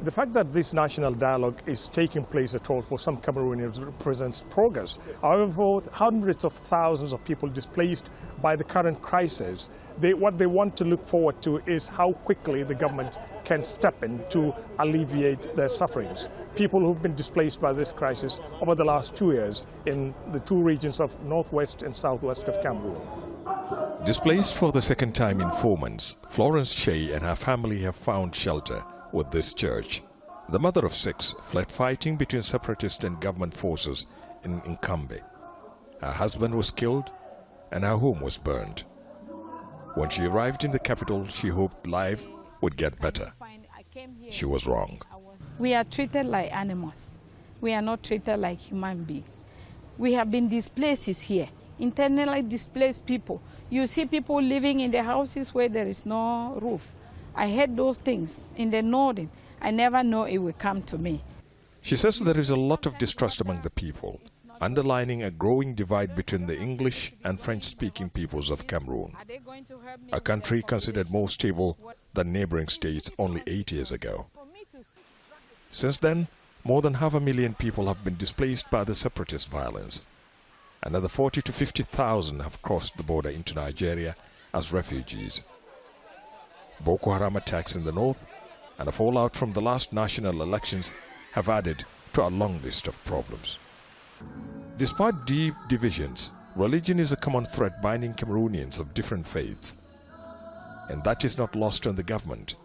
The fact that this national dialogue is taking place at all for some Cameroonians represents progress. However, hundreds of thousands of people displaced by the current crisis, what they want to look forward to is how quickly the government can step in to alleviate their sufferings. People who've been displaced by this crisis over the last 2 years in the two regions of northwest and southwest of Cameroon. Displaced for the second time in 4 months, Florence Shea and her family have found shelter with this church. The mother of 6 fled fighting between separatist and government forces in Yaounde. Her husband was killed and her home was burned. When she arrived in the capital, she hoped life would get better. She was wrong. We are treated like animals. We are not treated like human beings. We have been displaced here, internally displaced people. You see people living in the houses where there is no roof. I heard those things in the northern. I never know it will come to me. She says there is a lot of distrust among the people, underlining a growing divide between the English and French-speaking peoples of Cameroon, a country considered more stable than neighboring states only 8 years ago. Since then, more than 500,000 people have been displaced by the separatist violence. Another 40 to 50,000 have crossed the border into Nigeria as refugees. Boko Haram attacks in the north and a fallout from the last national elections have added to a long list of problems. Despite deep divisions, religion is a common thread binding Cameroonians of different faiths. And that is not lost on the government.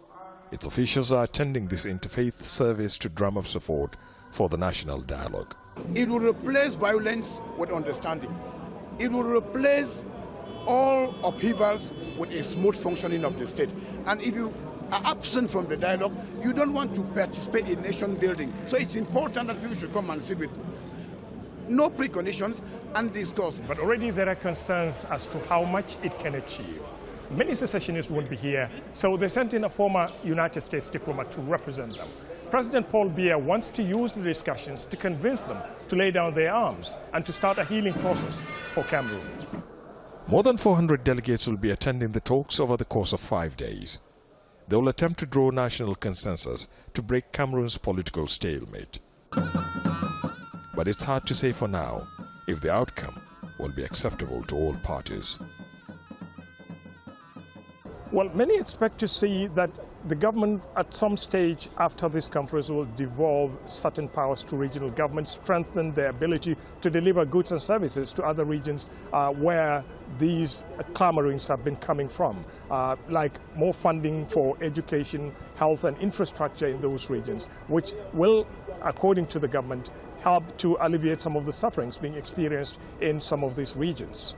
Its officials are attending this interfaith service to drum up support for the national dialogue. It will replace violence with understanding. It will replace all upheavals with a smooth functioning of the state. And if you are absent from the dialogue, you don't want to participate in nation building. So it's important that people should come and sit with no preconditions and discuss. But already there are concerns as to how much it can achieve. Many secessionists won't be here, so they sent in a former United States diplomat to represent them. President Paul Biya wants to use the discussions to convince them to lay down their arms and to start a healing process for Cameroon. More than 400 delegates will be attending the talks over the course of 5 days. They will attempt to draw national consensus to break Cameroon's political stalemate. But it's hard to say for now if the outcome will be acceptable to all parties. Well, many expect to see that the government at some stage after this conference will devolve certain powers to regional governments, strengthen their ability to deliver goods and services to other regions where these clamorings have been coming from, like more funding for education, health and infrastructure in those regions, which will, according to the government, help to alleviate some of the sufferings being experienced in some of these regions.